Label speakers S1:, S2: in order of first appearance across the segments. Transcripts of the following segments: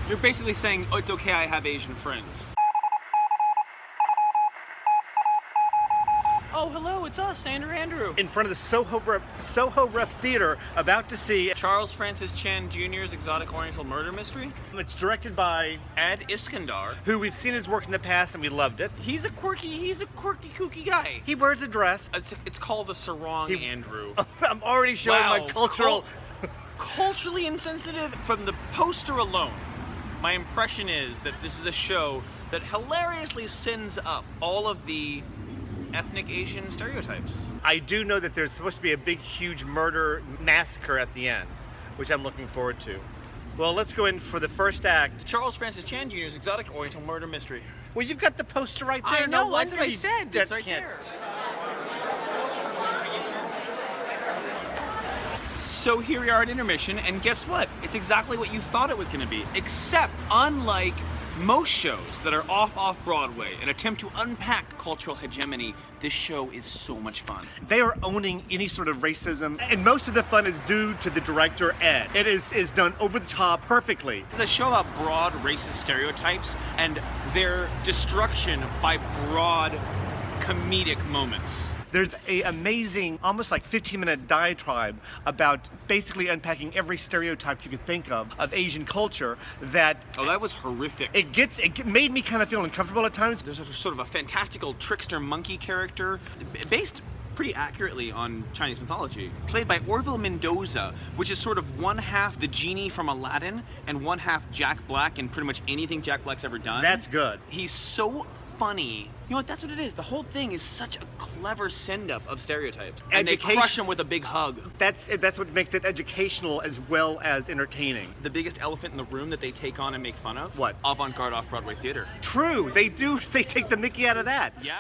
S1: You're basically saying, oh, it's okay, I have Asian friends. Oh, hello, it's us, Andrew.
S2: In front of the Soho Rep Theater, about to see
S1: Charles Francis Chan Jr.'s Exotic Oriental Murder Mystery.
S2: It's directed by
S1: Ad Iskandar.
S2: who we've seen his work in the past and we loved it.
S1: He's a quirky, kooky guy.
S2: He wears a dress.
S1: It's called a sarong, Andrew.
S2: I'm already showing my cultural...
S1: Culturally insensitive from the poster alone. My impression is that this is a show that hilariously sends up all of the ethnic Asian stereotypes.
S2: I do know that there's supposed to be a big, huge murder massacre at the end, which I'm looking forward to. Well, let's go in for the first act.
S1: Charles Francis Chan Jr.'s Exotic Oriental Murder Mystery.
S2: Well, you've got the poster right there.
S1: I know,
S2: no
S1: that's
S2: wonder
S1: what I said. It's right
S2: can't.
S1: there. So here we are at intermission, and guess what? It's exactly what you thought it was going to be, except unlike most shows that are off Broadway and attempt to unpack cultural hegemony, this show is so much fun.
S2: They are owning any sort of racism, and most of the fun is due to the director, Ed. It is done over the top perfectly.
S1: It's a show about broad racist stereotypes and their destruction by broad comedic moments.
S2: There's an amazing, almost like 15-minute diatribe about basically unpacking every stereotype you could think of Asian culture that...
S1: Oh, that was horrific.
S2: It made me kind of feel uncomfortable at times.
S1: There's a sort of a fantastical trickster monkey character based pretty accurately on Chinese mythology, played by Orville Mendoza, which is sort of one half the genie from Aladdin and one half Jack Black in pretty much anything Jack Black's ever done.
S2: That's good.
S1: He's so funny. You know what, that's what it is. The whole thing is such a clever send-up of stereotypes. And they crush them with a big hug.
S2: That's what makes it educational as well as entertaining.
S1: The biggest elephant in the room that they take on and make fun of?
S2: What?
S1: Avant-garde off-Broadway theater.
S2: True, they do. They take the mickey out of that.
S1: Yeah.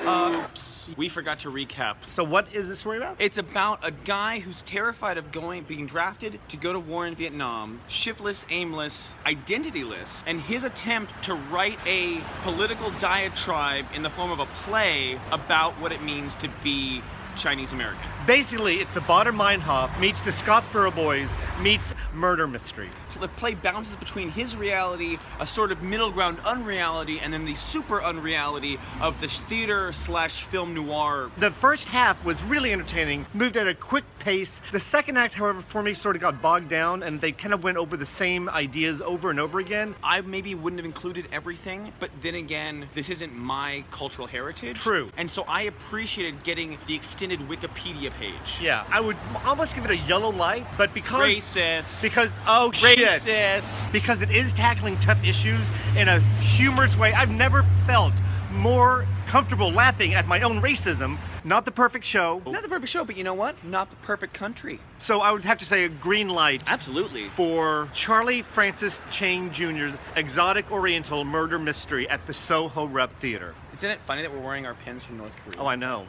S1: Oops. We forgot to recap.
S2: So what is the story about?
S1: It's about a guy who's terrified of being drafted to go to war in Vietnam, shiftless, aimless, identityless, and his attempt to write a political diatribe in the form of a play about what it means to be Chinese American.
S2: Basically, it's the Bader Meinhof meets the Scottsboro Boys meets murder mystery.
S1: The play bounces between his reality, a sort of middle ground unreality, and then the super unreality of the theater/film noir.
S2: The first half was really entertaining, moved at a quick pace. The second act, however, for me sort of got bogged down, and they kind of went over the same ideas over and over again.
S1: I maybe wouldn't have included everything, but then again, this isn't my cultural heritage.
S2: True.
S1: And so I appreciated getting the extended Wikipedia page.
S2: Yeah, I would almost give it a yellow light, but because...
S1: Racist.
S2: Oh shit.
S1: Racist.
S2: Because it is tackling tough issues in a humorous way. I've never felt more comfortable laughing at my own racism. Not the perfect show.
S1: Not the perfect show, but you know what? Not the perfect country.
S2: So I would have to say a green light.
S1: Absolutely.
S2: For Charlie Francis Chan Jr.'s Exotic Oriental Murder Mystery at the Soho Rep Theater.
S1: Isn't it funny that we're wearing our pins from North Korea?
S2: Oh, I know.